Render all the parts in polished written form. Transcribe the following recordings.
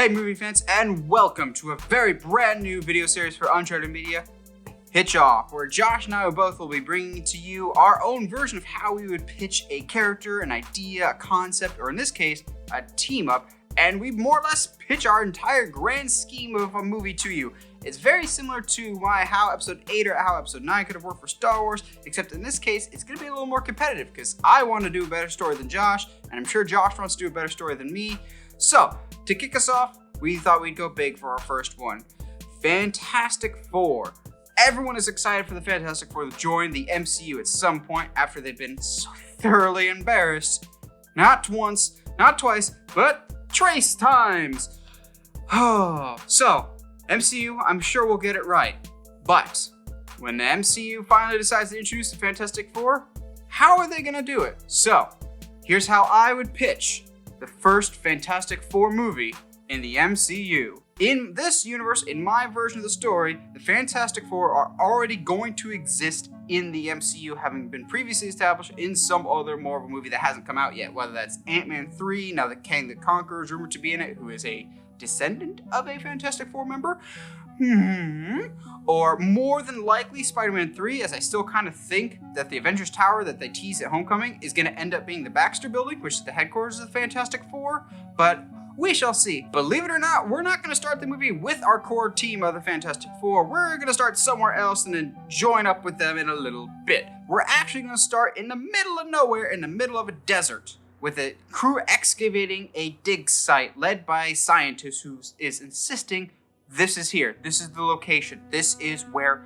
Hey movie fans, and welcome to a very brand new video series for Uncharted Media, Pitch Off, where Josh and I both will be bringing to you our own version of how we would pitch a character, an idea, a concept, or in this case, a team up, and we more or less pitch our entire grand scheme of a movie to you. It's very similar to how episode 8 or how episode 9 could have worked for Star Wars, except in this case, it's going to be a little more competitive because I want to do a better story than Josh, and I'm sure Josh wants to do a better story than me. So, to kick us off, we thought we'd go big for our first one. Fantastic Four. Everyone is excited for the Fantastic Four to join the MCU at some point after they've been so thoroughly embarrassed. Not once, not twice, but trace times. So, MCU, I'm sure we'll get it right. But when the MCU finally decides to introduce the Fantastic Four, how are they going to do it? So, here's how I would pitch the first Fantastic Four movie in the MCU. In this universe, in my version of the story, the Fantastic Four are already going to exist in the MCU, having been previously established in some other Marvel movie that hasn't come out yet, whether that's Ant-Man 3, now that Kang the Conqueror is rumored to be in it, who is a descendant of a Fantastic Four member, or more than likely Spider-Man 3, as I still kind of think that the Avengers Tower that they teased at Homecoming is going to end up being the Baxter Building, which is the headquarters of the Fantastic Four, but we shall see. Believe it or not, we're not going to start the movie with our core team of the Fantastic Four. We're going to start somewhere else and then join up with them in a little bit. We're actually going to start in the middle of nowhere, in the middle of a desert, with a crew excavating a dig site led by a scientist who is insisting this is here. This is the location. This is where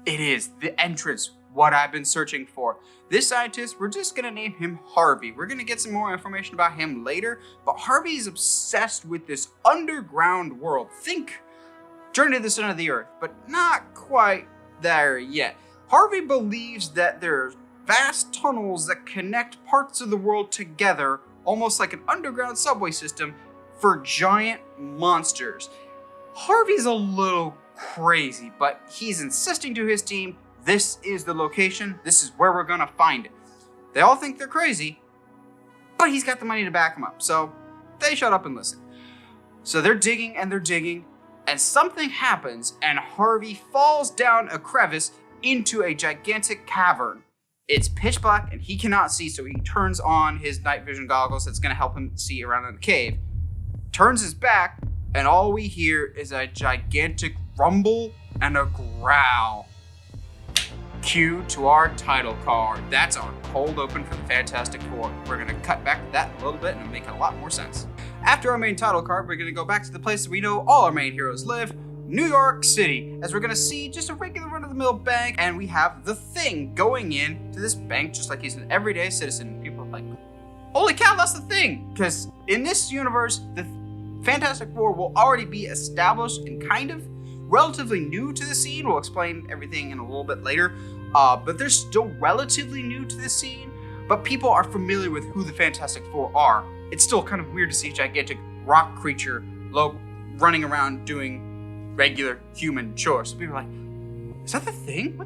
it is. The entrance. What I've been searching for. This scientist, we're just gonna name him Harvey. We're gonna get some more information about him later, but Harvey is obsessed with this underground world. Think Journey to the Center of the Earth, but not quite there yet. Harvey believes that there's vast tunnels that connect parts of the world together, almost like an underground subway system for giant monsters. Harvey's a little crazy, but he's insisting to his team, this is the location, this is where we're gonna find it. They all think they're crazy, but he's got the money to back him up, so they shut up and listen. So they're digging, and something happens, and Harvey falls down a crevice into a gigantic cavern. It's pitch black, and he cannot see, so he turns on his night vision goggles that's gonna help him see around in the cave. Turns his back, and all we hear is a gigantic rumble and a growl. Cue to our title card. That's our cold open for the Fantastic Four. We're going to cut back to that a little bit and make a lot more sense. After our main title card, we're going to go back to the place that we know all our main heroes live, New York City, as we're going to see just a regular run-of-the-mill bank, and we have the Thing going in to this bank just like he's an everyday citizen. People are like, holy cow, that's the Thing! Because in this universe, the Fantastic Four will already be established and kind of relatively new to the scene. We'll explain everything in a little bit later, but they're still relatively new to the scene, but people are familiar with who the Fantastic Four are. It's still kind of weird to see a gigantic rock creature running around doing regular human chores. So people are like, is that the Thing?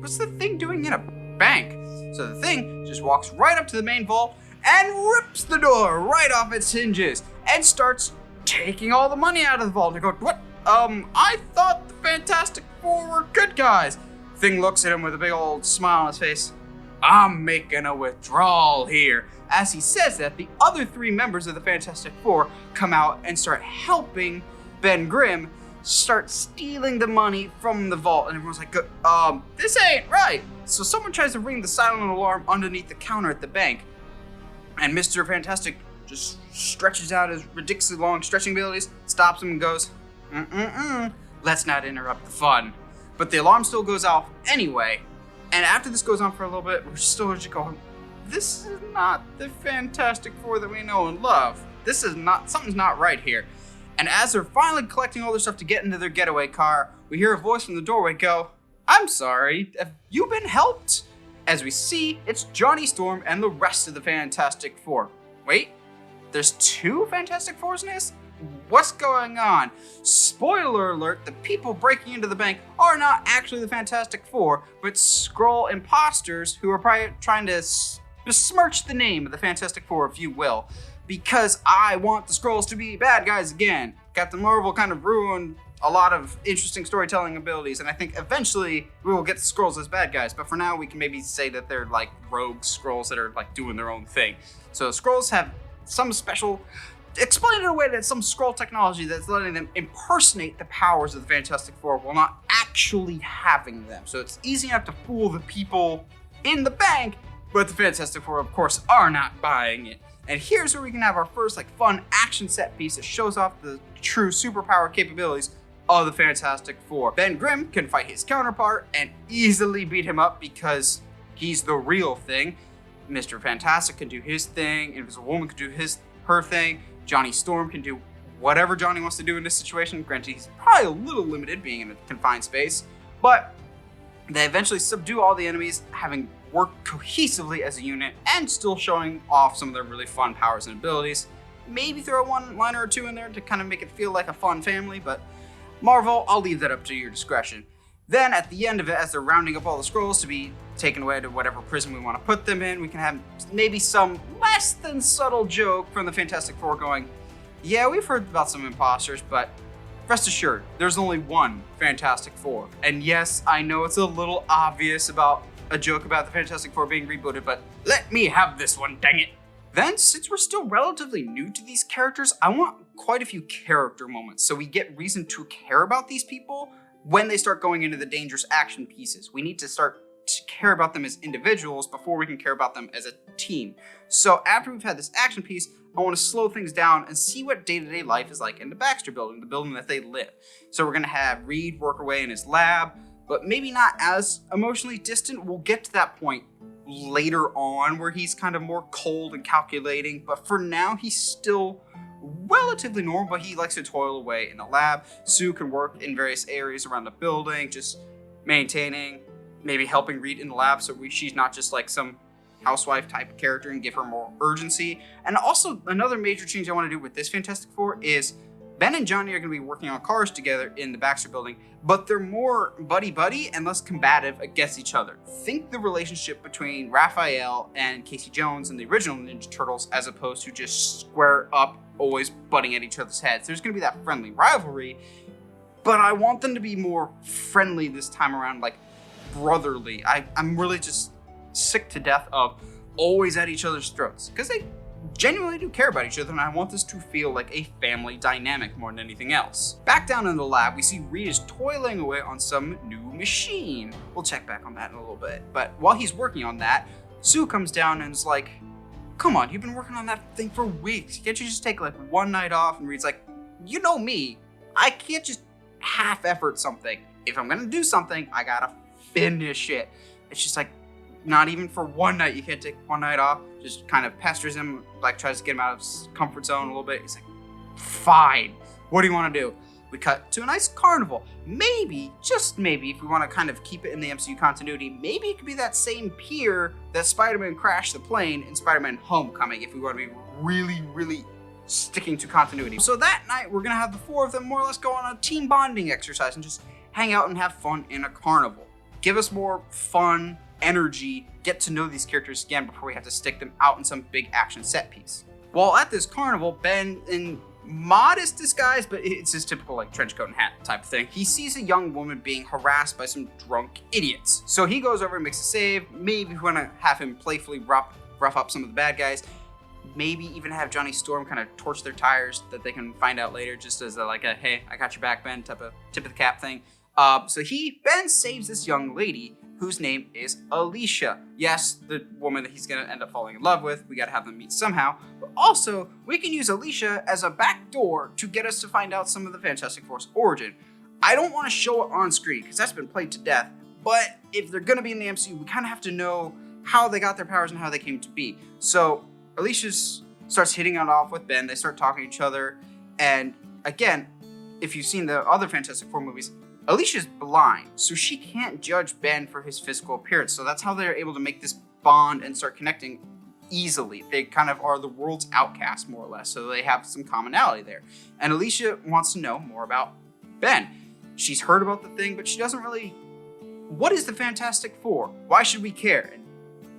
What's the Thing doing in a bank? So the Thing just walks right up to the main vault and rips the door right off its hinges and starts taking all the money out of the vault. And I go, what? I thought the Fantastic Four were good guys. Thing looks at him with a big old smile on his face. I'm making a withdrawal here. As he says that, the other three members of the Fantastic Four come out and start helping Ben Grimm start stealing the money from the vault. And everyone's like, this ain't right. So someone tries to ring the silent alarm underneath the counter at the bank. And Mr. Fantastic just stretches out his ridiculously long stretching abilities, stops him and goes, let's not interrupt the fun. But the alarm still goes off anyway, and after this goes on for a little bit, we're still just going, this is not the Fantastic Four that we know and love. Something's not right here. And as they're finally collecting all their stuff to get into their getaway car, we hear a voice from the doorway go, I'm sorry, have you been helped? As we see, it's Johnny Storm and the rest of the Fantastic Four. Wait, there's two Fantastic Fours in this? What's going on? Spoiler alert, the people breaking into the bank are not actually the Fantastic Four, but Skrull imposters who are probably trying to besmirch the name of the Fantastic Four, if you will. because I want the Skrulls to be bad guys again. Captain Marvel kind of ruined a lot of interesting storytelling abilities, and I think eventually we will get the Skrulls as bad guys, but for now we can maybe say that they're like rogue Skrulls that are like doing their own thing. So Skrulls have some special, explain it away that some Skrull technology that's letting them impersonate the powers of the Fantastic Four while not actually having them. So it's easy enough to fool the people in the bank, but the Fantastic Four, of course, are not buying it. And here's where we can have our first like fun action set piece that shows off the true superpower capabilities of the Fantastic Four. Ben Grimm can fight his counterpart and easily beat him up because he's the real thing. Mr. Fantastic can do his thing, Invisible Woman can do her thing, Johnny Storm can do whatever Johnny wants to do in this situation. Granted, he's probably a little limited being in a confined space, but they eventually subdue all the enemies, having worked cohesively as a unit and still showing off some of their really fun powers and abilities. Maybe throw a one-liner or two in there to kind of make it feel like a fun family, but Marvel, I'll leave that up to your discretion. Then at the end of it, as they're rounding up all the Skrulls to be taken away to whatever prison we want to put them in, we can have maybe some less than subtle joke from the Fantastic Four going, yeah, we've heard about some imposters, but rest assured, there's only one Fantastic Four. And yes, I know it's a little obvious about a joke about the Fantastic Four being rebooted, but let me have this one, dang it. Then, since we're still relatively new to these characters, I want quite a few character moments so we get reason to care about these people when they start going into the dangerous action pieces. We need to start to care about them as individuals before we can care about them as a team. So after we've had this action piece, I want to slow things down and see what day-to-day life is like in the Baxter building, the building that they live. So we're going to have Reed work away in his lab, but maybe not as emotionally distant. We'll get to that point later on where he's kind of more cold and calculating, but for now he's still relatively normal, but he likes to toil away in the lab. Sue can work in various areas around the building, just maintaining, maybe helping Reed in the lab so she's not just like some housewife type of character and give her more urgency. And also another major change I want to do with this Fantastic Four is Ben and Johnny are going to be working on cars together in the Baxter building, but they're more buddy-buddy and less combative against each other. Think the relationship between Raphael and Casey Jones in the original Ninja Turtles as opposed to just square up, always butting at each other's heads. There's going to be that friendly rivalry, but I want them to be more friendly this time around, like brotherly. I'm really just sick to death of always at each other's throats, because they genuinely do care about each other, and I want this to feel like a family dynamic more than anything else. Back down in the lab, we see Reed is toiling away on some new machine. We'll check back on that in a little bit. But while he's working on that, Sue comes down and is like, come on, you've been working on that thing for weeks. Can't you just take like one night off? And Reed's like, you know me, I can't just half-effort something. If I'm gonna do something, I gotta finish it. It's just like, not even for one night, you can't take one night off. Just kind of pesters him, like tries to get him out of his comfort zone a little bit. He's like, fine, what do you want to do? We cut to a nice carnival. Maybe, just maybe, if we want to kind of keep it in the MCU continuity, maybe it could be that same pier that Spider-Man crashed the plane in Spider-Man Homecoming, if we want to be really, really sticking to continuity. So that night, we're going to have the four of them more or less go on a team bonding exercise and just hang out and have fun in a carnival. Give us more fun, energy, get to know these characters again before we have to stick them out in some big action set piece. While at this carnival, Ben, in modest disguise, but it's his typical like trench coat and hat type of thing, he sees a young woman being harassed by some drunk idiots. So he goes over and makes a save. Maybe we want to have him playfully rough up some of the bad guys. Maybe even have Johnny Storm kind of torch their tires that they can find out later, just as like a, hey, I got your back, Ben, type of tip of the cap thing. So Ben saves this young lady whose name is Alicia. Yes, the woman that he's gonna end up falling in love with. We gotta have them meet somehow. But also, we can use Alicia as a back door to get us to find out some of the Fantastic Four's origin. I don't want to show it on screen, because that's been played to death. But if they're gonna be in the MCU, we kind of have to know how they got their powers and how they came to be. So Alicia starts hitting it off with Ben. They start talking to each other. And again, if you've seen the other Fantastic Four movies, Alicia's blind, so she can't judge Ben for his physical appearance. So that's how they're able to make this bond and start connecting easily. They kind of are the world's outcast, more or less, so they have some commonality there. And Alicia wants to know more about Ben. She's heard about the thing, but she doesn't really... What is the Fantastic Four? Why should we care? And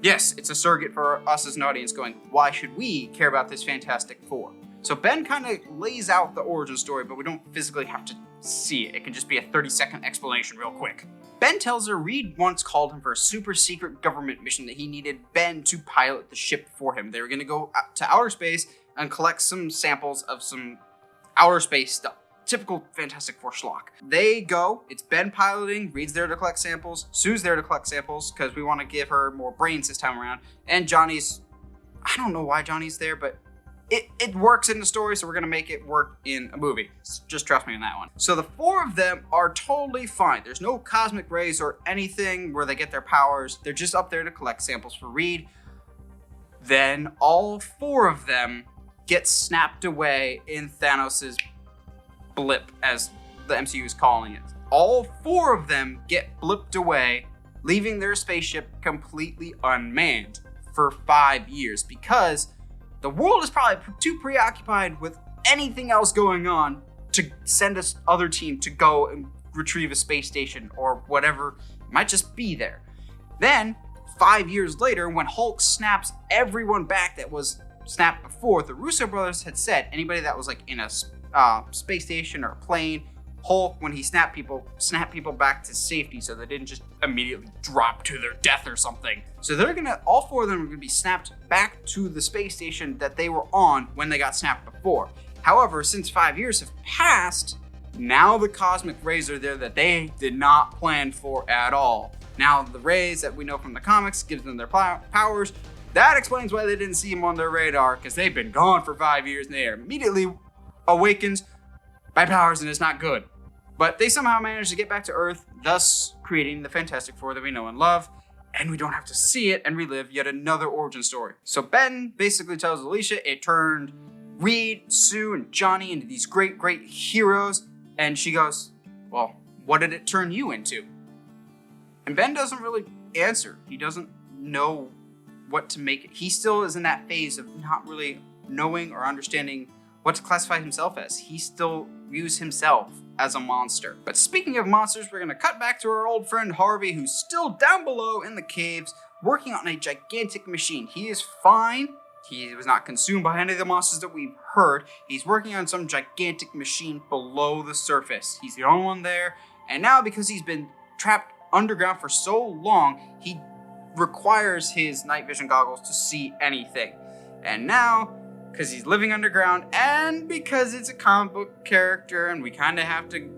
Yes, it's a surrogate for us as an audience going, why should we care about this Fantastic Four? So Ben kind of lays out the origin story, but we don't physically have to see it. It can just be a 30-second explanation real quick. Ben tells her Reed once called him for a super secret government mission that he needed Ben to pilot the ship for him. They were going to go out to outer space and collect some samples of some outer space stuff. Typical Fantastic Four schlock. They go, it's Ben piloting, Reed's there to collect samples, Sue's there to collect samples because we want to give her more brains this time around, and Johnny's, I don't know why Johnny's there, but it works in the story, so we're going to make it work in a movie. Just trust me on that one. So the four of them are totally fine. There's no cosmic rays or anything where they get their powers. They're just up there to collect samples for Reed. Then all four of them get snapped away in Thanos' blip, as the MCU is calling it. All four of them get blipped away, leaving their spaceship completely unmanned for 5 years because the world is probably too preoccupied with anything else going on to send this other team to go and retrieve a space station or whatever might just be there. Then, 5 years later, when Hulk snaps everyone back that was snapped before, the Russo brothers had said anybody that was like in a space station or a plane, Hulk, when he snapped people back to safety so they didn't just immediately drop to their death or something. So all four of them are gonna be snapped back to the space station that they were on when they got snapped before. However, since 5 years have passed, now the cosmic rays are there that they did not plan for at all. Now the rays that we know from the comics gives them their powers. That explains why they didn't see them on their radar, because they've been gone for 5 years and they are immediately awakened by powers, and it's not good. But they somehow managed to get back to Earth, thus creating the Fantastic Four that we know and love, and we don't have to see it and relive yet another origin story. So Ben basically tells Alicia it turned Reed, Sue, and Johnny into these great, great heroes, and she goes, well, what did it turn you into? And Ben doesn't really answer. He doesn't know what to make it. He still is in that phase of not really knowing or understanding what to classify himself as. He still views himself as a monster. But speaking of monsters, we're gonna cut back to our old friend Harvey, who's still down below in the caves, working on a gigantic machine. He is fine. He was not consumed by any of the monsters that we've heard. He's working on some gigantic machine below the surface. He's the only one there. And now, because he's been trapped underground for so long, he requires his night vision goggles to see anything. And now, because he's living underground, and because it's a comic book character, and we kind of have to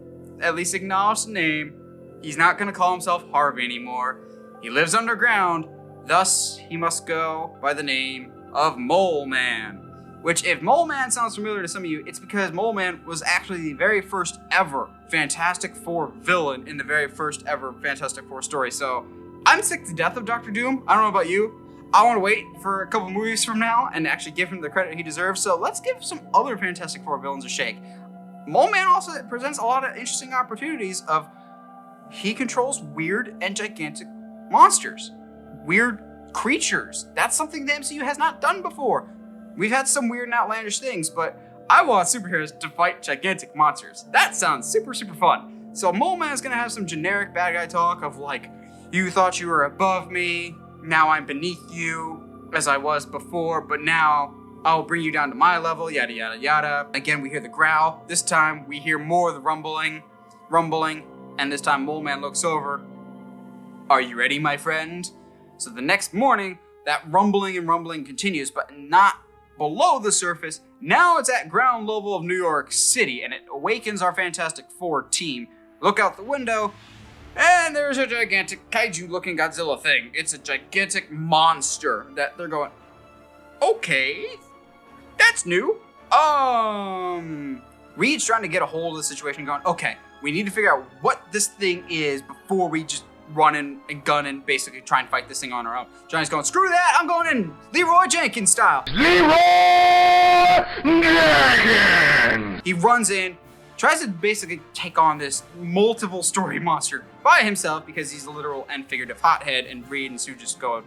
at least acknowledge the name, he's not going to call himself Harvey anymore. He lives underground, thus he must go by the name of Mole Man. Which, if Mole Man sounds familiar to some of you, it's because Mole Man was actually the very first ever Fantastic Four villain in the very first ever Fantastic Four story. So, I'm sick to death of Dr. Doom. I don't know about you. I want to wait for a couple movies from now and actually give him the credit he deserves. So let's give some other Fantastic Four villains a shake. Mole Man also presents a lot of interesting opportunities of he controls weird and gigantic monsters, weird creatures. That's something the MCU has not done before. We've had some weird and outlandish things, but I want superheroes to fight gigantic monsters. That sounds super, super fun. So Mole Man is going to have some generic bad guy talk of like, you thought you were above me, now I'm beneath you, as I was before, but now I'll bring you down to my level, yada, yada, yada. Again, we hear the growl. This time, we hear more of the rumbling, and this time Mole Man looks over. Are you ready, my friend? So the next morning, that rumbling and rumbling continues, but not below the surface. Now it's at ground level of New York City, and it awakens our Fantastic Four team. Look out the window, and there's a gigantic kaiju-looking Godzilla thing. It's a gigantic monster that they're going, okay, that's new. Reed's trying to get a hold of the situation going, okay, we need to figure out what this thing is before we just run in and gun and basically try and fight this thing on our own. Johnny's going, screw that, I'm going in Leroy Jenkins style. Leroy Jenkins! He runs in, tries to basically take on this multiple story monster by himself because he's a literal and figurative hothead, and Reed and Sue just go,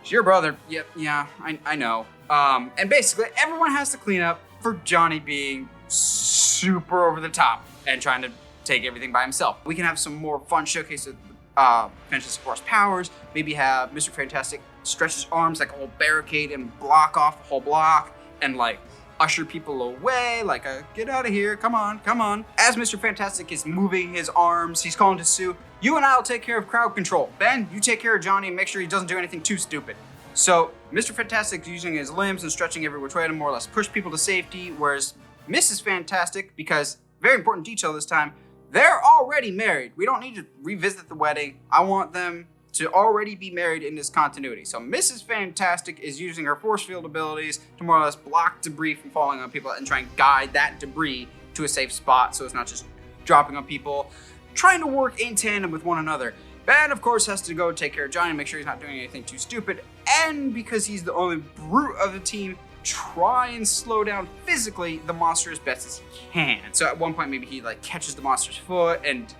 it's your brother. Yep, yeah, I know. And basically everyone has to clean up for Johnny being super over the top and trying to take everything by himself. We can have some more fun showcase of Fantastic Four's powers. Maybe have Mr. Fantastic stretch his arms like a whole barricade and block off the whole block and like usher people away, like get out of here, come on, come on. As Mr. Fantastic is moving his arms, he's calling to Sue, you and I will take care of crowd control. Ben, you take care of Johnny and make sure he doesn't do anything too stupid. So Mr. Fantastic's using his limbs and stretching every which way to more or less push people to safety, whereas Mrs. Fantastic, because very important detail this time, they're already married. We don't need to revisit the wedding. I want them to already be married in this continuity. So Mrs. Fantastic is using her force field abilities to more or less block debris from falling on people and try and guide that debris to a safe spot so it's not just dropping on people, trying to work in tandem with one another. Ben, of course, has to go take care of Johnny and make sure he's not doing anything too stupid. And because he's the only brute of the team, try and slow down physically the monster as best as he can. So at one point, maybe he like catches the monster's foot and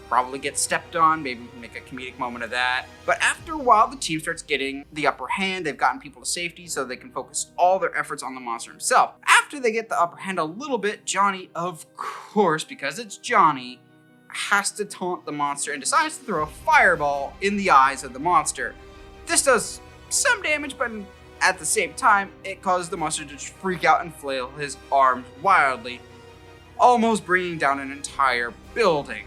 probably gets stepped on. Maybe we can make a comedic moment of that. But after a while, the team starts getting the upper hand. They've gotten people to safety so they can focus all their efforts on the monster himself. After they get the upper hand a little bit, Johnny, of course, because it's Johnny, has to taunt the monster and decides to throw a fireball in the eyes of the monster. This does some damage, but at the same time, it causes the monster to just freak out and flail his arms wildly, almost bringing down an entire building.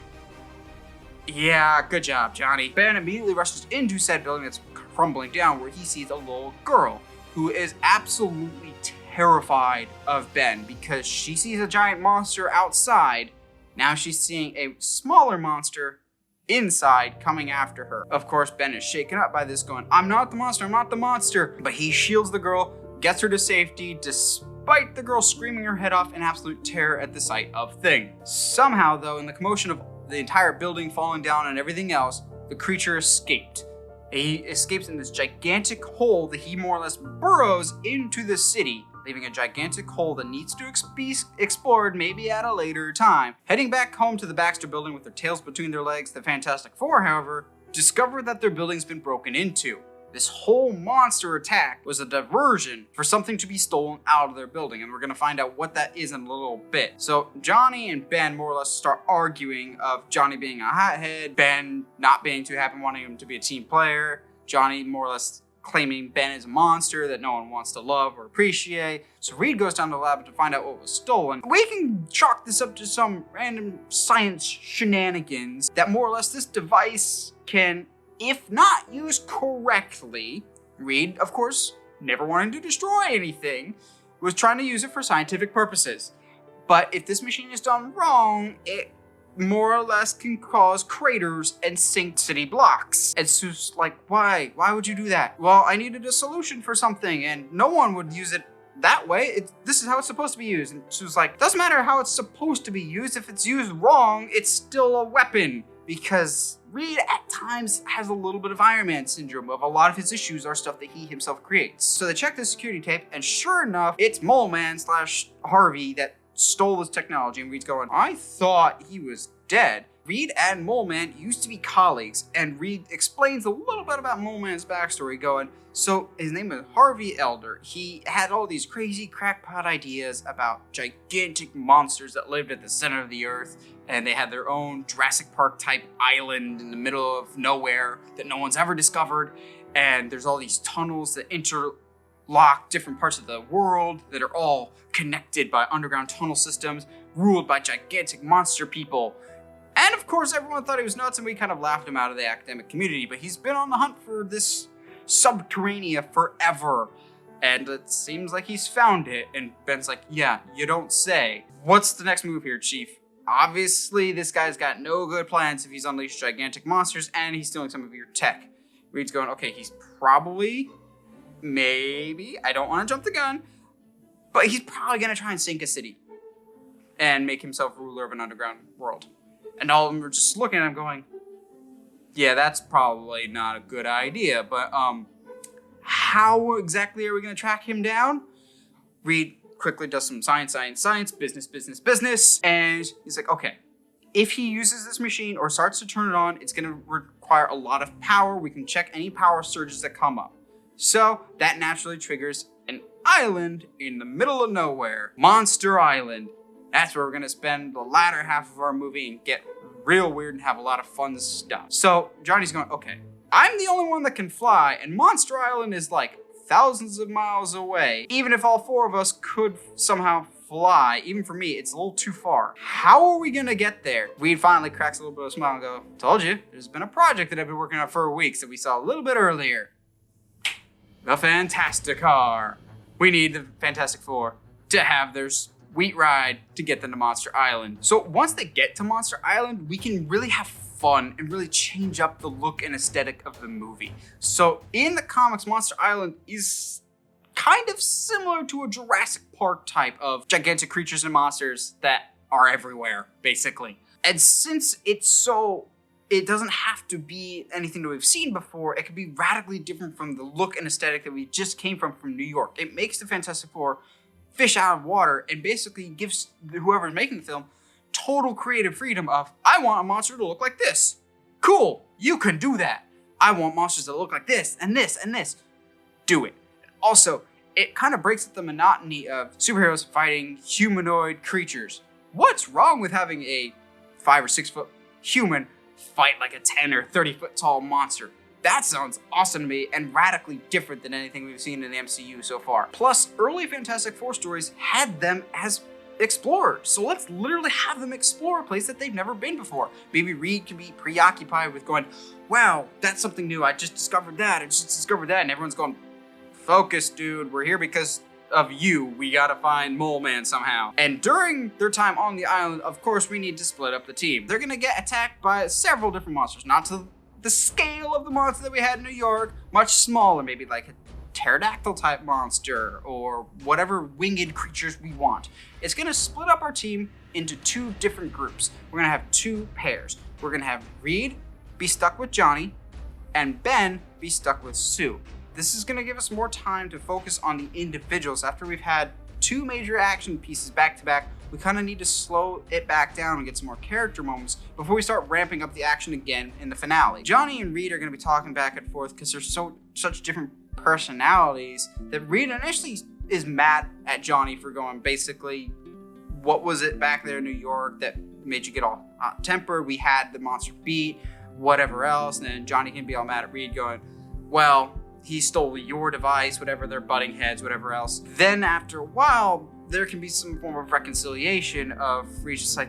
Yeah, good job, Johnny. Ben immediately rushes into said building that's crumbling down, where he sees a little girl who is absolutely terrified of Ben because she sees a giant monster outside. Now she's seeing a smaller monster inside coming after her. Of course, Ben is shaken up by this, going, I'm not the monster, I'm not the monster. But he shields the girl, gets her to safety, despite the girl screaming her head off in absolute terror at the sight of thing. Somehow, though, in the commotion of the entire building falling down and everything else, the creature escaped. He escapes in this gigantic hole that he more or less burrows into the city, leaving a gigantic hole that needs to be explored maybe at a later time. Heading back home to the Baxter building with their tails between their legs, the Fantastic Four, however, discover that their building's been broken into. This whole monster attack was a diversion for something to be stolen out of their building, and we're gonna find out what that is in a little bit. So Johnny and Ben more or less start arguing of Johnny being a hothead, Ben not being too happy wanting him to be a team player, Johnny more or less claiming Ben is a monster that no one wants to love or appreciate. So Reed goes down to the lab to find out what was stolen. We can chalk this up to some random science shenanigans that more or less this device can, if not used correctly, Reed, of course, never wanting to destroy anything, was trying to use it for scientific purposes. But if this machine is done wrong, it more or less can cause craters and sink city blocks. And Sue's like, why? Why would you do that? Well, I needed a solution for something, and no one would use it that way. This is how it's supposed to be used. And Sue's like, doesn't matter how it's supposed to be used. If it's used wrong, it's still a weapon. Because Reed at times has a little bit of Iron Man syndrome. Of a lot of his issues are stuff that he himself creates. So they check the security tape, and sure enough, it's Mole Man / Harvey that stole this technology. And Reed's going, I thought he was dead. Reed and Mole Man used to be colleagues, and Reed explains a little bit about Mole Man's backstory, going, so his name is Harvey Elder. He had all these crazy crackpot ideas about gigantic monsters that lived at the center of the earth, and they had their own Jurassic Park type island in the middle of nowhere that no one's ever discovered, and there's all these tunnels that interlock different parts of the world that are all connected by underground tunnel systems ruled by gigantic monster people. And of course, everyone thought he was nuts, and we kind of laughed him out of the academic community, but he's been on the hunt for this subterranea forever, and it seems like he's found it. And Ben's like, yeah, you don't say. What's the next move here, Chief? Obviously, this guy's got no good plans if he's unleashed gigantic monsters and he's stealing some of your tech. Reed's going, okay, he's probably, maybe, I don't want to jump the gun, but he's probably going to try and sink a city and make himself ruler of an underground world. And all of them are just looking at him going, yeah, that's probably not a good idea, but how exactly are we going to track him down? Reed quickly does some science, business, and he's like, okay, if he uses this machine or starts to turn it on, it's going to require a lot of power. We can check any power surges that come up. So that naturally triggers an island in the middle of nowhere, Monster Island. That's where we're going to spend the latter half of our movie and get real weird and have a lot of fun stuff. So Johnny's going, okay, I'm the only one that can fly, and Monster Island is like thousands of miles away. Even if all 4 of us could somehow fly, even for me, it's a little too far. How are we gonna get there? Weed finally cracks a little bit of a smile and go, told you, there's been a project that I've been working on for weeks that we saw a little bit earlier. The Fantasticar. We need the Fantastic Four to have their sweet ride to get them to Monster Island. So once they get to Monster Island, we can really have fun and really change up the look and aesthetic of the movie. So in the comics, Monster Island is kind of similar to a Jurassic Park type of gigantic creatures and monsters that are everywhere, basically. And since it doesn't have to be anything that we've seen before, it could be radically different from the look and aesthetic that we just came from New York. It makes the Fantastic Four fish out of water and basically gives whoever's making the film total creative freedom of, I want a monster to look like this. Cool, you can do that. I want monsters that look like this and this and this. Do it. Also, it kind of breaks up the monotony of superheroes fighting humanoid creatures. What's wrong with having a 5 or 6 foot human fight like a 10 or 30 foot tall monster? That sounds awesome to me and radically different than anything we've seen in the MCU so far. Plus, early Fantastic Four stories had them as explorers, so let's literally have them explore a place that they've never been before. Maybe Reed can be preoccupied with going, wow, that's something new, I just discovered that, and everyone's going, focus, dude, we're here because of you. We gotta find Mole Man somehow. And during their time on the island, of course, we need to split up the team. They're gonna get attacked by several different monsters, not to the scale of the monster that we had in New York, much smaller, maybe like a pterodactyl type monster or whatever winged creatures we want. It's gonna split up our team into 2 different groups. We're gonna have 2 pairs. We're gonna have Reed be stuck with Johnny and Ben be stuck with Sue. This is gonna give us more time to focus on the individuals. After we've had 2 major action pieces back to back, we kind of need to slow it back down and get some more character moments before we start ramping up the action again in the finale. Johnny and Reed are gonna be talking back and forth because they're such different personalities that Reed initially is mad at Johnny for going, basically, what was it back there in New York that made you get all hot-tempered? We had the monster beat, whatever else. And then Johnny can be all mad at Reed going, well, he stole your device, whatever, they're butting heads, whatever else. Then after a while, there can be some form of reconciliation of Reed's just like,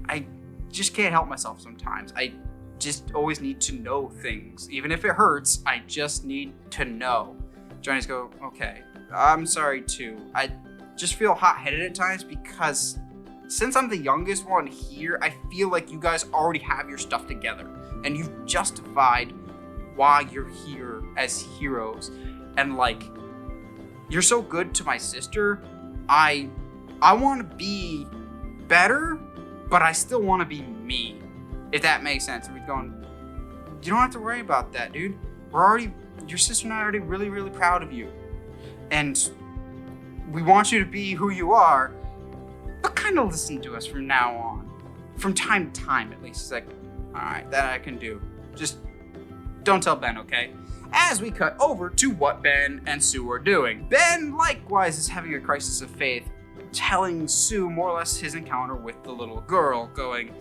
I just can't help myself sometimes. I just always need to know things. Even if it hurts, I just need to know. Johnny's go, okay, I'm sorry too. I just feel hot-headed at times because since I'm the youngest one here, I feel like you guys already have your stuff together and you've justified why you're here as heroes. And like, you're so good to my sister. I want to be better, but I still want to be me. If that makes sense. And we're going, you don't have to worry about that, dude. Your sister and I are already really, really proud of you. And we want you to be who you are, but kind of listen to us from now on. From time to time, at least. It's like, all right, that I can do. Just don't tell Ben, okay? As we cut over to what Ben and Sue are doing. Ben, likewise, is having a crisis of faith, telling Sue more or less his encounter with the little girl, going,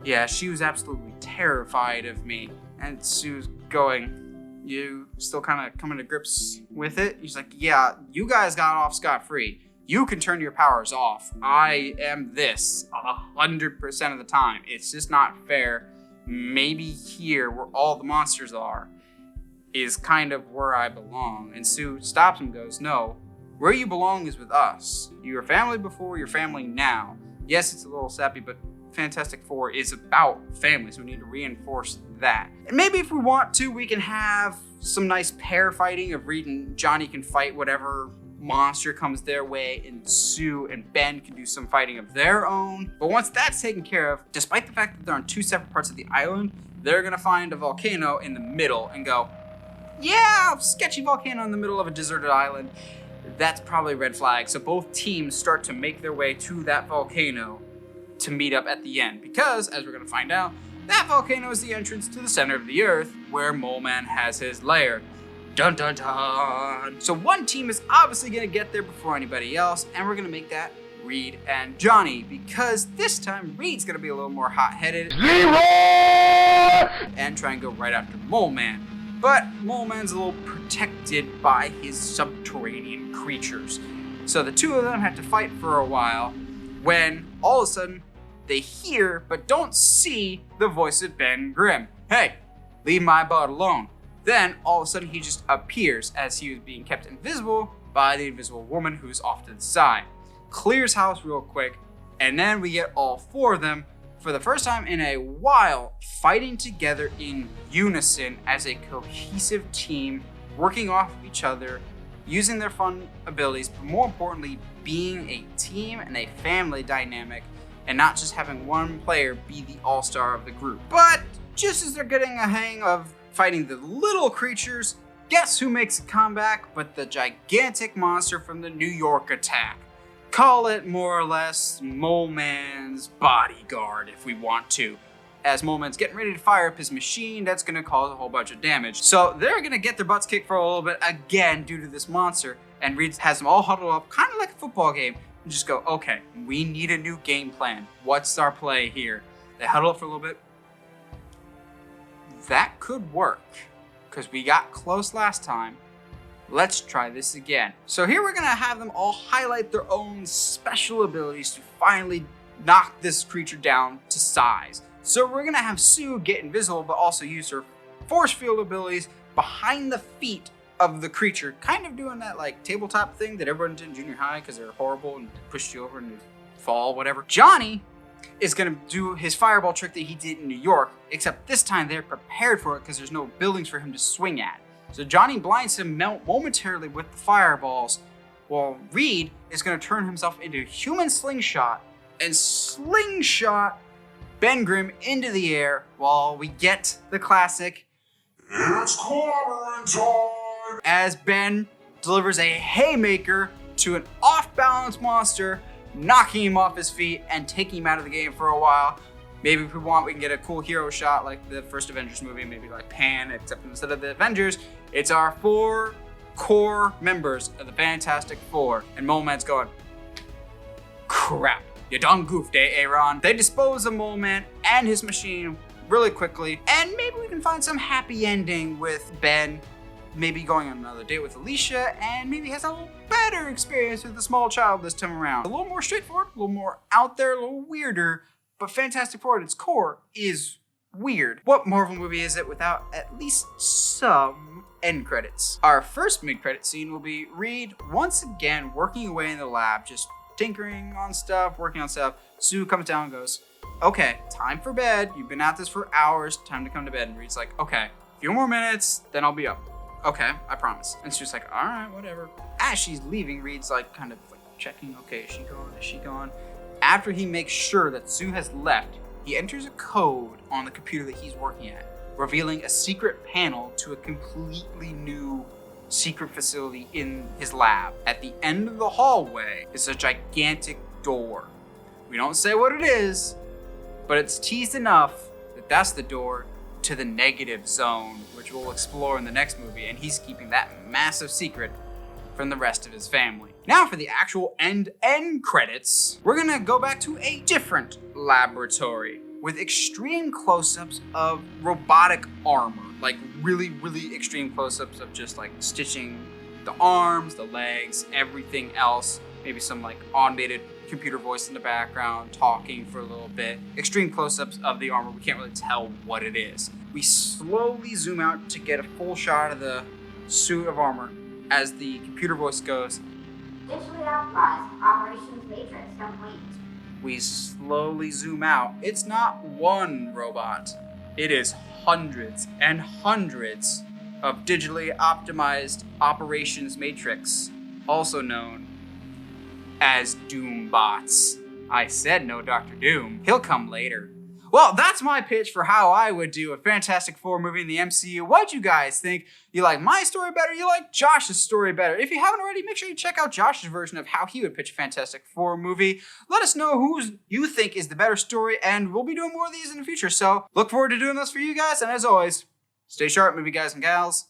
yeah, she was absolutely terrified of me. And Sue's going, you still kind of coming to grips with it? He's like, yeah, you guys got off scot-free. You can turn your powers off. I am this 100% of the time. It's just not fair. Maybe here, where all the monsters are, is kind of where I belong. And Sue stops and goes, no, where you belong is with us. You were family before, you're family now. Yes, it's a little sappy, but Fantastic Four is about family, so we need to reinforce that. And maybe if we want to, we can have some nice pair fighting of Reed and Johnny can fight whatever monster comes their way, and Sue and Ben can do some fighting of their own. But once that's taken care of, despite the fact that they're on 2 separate parts of the island, they're gonna find a volcano in the middle and go, yeah, sketchy volcano in the middle of a deserted island. That's probably a red flag. So both teams start to make their way to that volcano to meet up at the end, because as we're gonna find out, that volcano is the entrance to the center of the earth where Mole Man has his lair. Dun dun dun. So one team is obviously gonna get there before anybody else, and we're gonna make that Reed and Johnny, because this time Reed's gonna be a little more hot-headed and try and go right after Mole Man. But Mole Man's a little protected by his subterranean creatures. So the two of them have to fight for a while when all of a sudden they hear but don't see the voice of Ben Grimm. Hey, leave my bud alone. Then all of a sudden he just appears as he was being kept invisible by the invisible woman who's off to the side. Clears house real quick, and then we get all four of them for the first time in a while fighting together in unison as a cohesive team, working off of each other, using their fun abilities, but more importantly, being a team and a family dynamic, and not just having one player be the all-star of the group. But just as they're getting a hang of fighting the little creatures, guess who makes a comeback but the gigantic monster from the New York attack? Call it more or less Mole Man's bodyguard if we want to. As Mole Man's getting ready to fire up his machine, that's gonna cause a whole bunch of damage. So they're gonna get their butts kicked for a little bit again due to this monster, and Reed has them all huddled up, kind of like a football game, and just go, okay, we need a new game plan. What's our play here? They huddle up for a little bit. That could work, because we got close last time. Let's try this again. So here we're gonna have them all highlight their own special abilities to finally knock this creature down to size. So we're gonna have Sue get invisible, but also use her force field abilities behind the feet of the creature, kind of doing that like tabletop thing that everyone did in junior high because they're horrible and pushed you over and you fall, whatever. Johnny is gonna do his fireball trick that he did in New York, except this time they're prepared for it because there's no buildings for him to swing at. So Johnny blinds him momentarily with the fireballs, while Reed is going to turn himself into a human slingshot and slingshot Ben Grimm into the air while we get the classic "It's clobbering time" as Ben delivers a haymaker to an off-balance monster, knocking him off his feet and taking him out of the game for a while. Maybe if we want, we can get a cool hero shot like the first Avengers movie, maybe like Pan, except instead of the Avengers, it's our four core members of the Fantastic Four. And Mole Man's going, crap, you done goofed, Aaron. They dispose of Mole Man and his machine really quickly, and maybe we can find some happy ending with Ben maybe going on another date with Alicia, and maybe has a little better experience with the small child this time around. A little more straightforward, a little more out there, a little weirder, but Fantastic Four at its core is weird. What Marvel movie is it without at least some end credits? Our first mid-credit scene will be Reed once again working away in the lab, just tinkering on stuff, working on stuff. Sue comes down and goes, okay, time for bed. You've been at this for hours, time to come to bed. And Reed's like, okay, a few more minutes, then I'll be up. Okay, I promise. And Sue's like, all right, whatever. As she's leaving, Reed's like kind of like checking, okay, is she gone? Is she gone? After he makes sure that Sue has left, he enters a code on the computer that he's working at, revealing a secret panel to a completely new secret facility in his lab. At the end of the hallway is a gigantic door. We don't say what it is, but it's teased enough that that's the door to the negative zone, which we'll explore in the next movie, and he's keeping that massive secret from the rest of his family. Now for the actual end credits, we're gonna go back to a different laboratory with extreme close-ups of robotic armor, like really, really extreme close-ups of just like stitching the arms, the legs, everything else. Maybe some like automated computer voice in the background talking for a little bit. Extreme close-ups of the armor. We can't really tell what it is. We slowly zoom out to get a full shot of the suit of armor as the computer voice goes, digitally optimized operations matrix complete. We slowly zoom out. It's not one robot. It is hundreds and hundreds of digitally optimized operations matrix, also known as Doom bots. I said no Dr. Doom. He'll come later. Well, that's my pitch for how I would do a Fantastic Four movie in the MCU. What'd you guys think? You like my story better? You like Josh's story better? If you haven't already, make sure you check out Josh's version of how he would pitch a Fantastic Four movie. Let us know who you think is the better story, and we'll be doing more of these in the future. So look forward to doing this for you guys, and as always, stay sharp, movie guys and gals.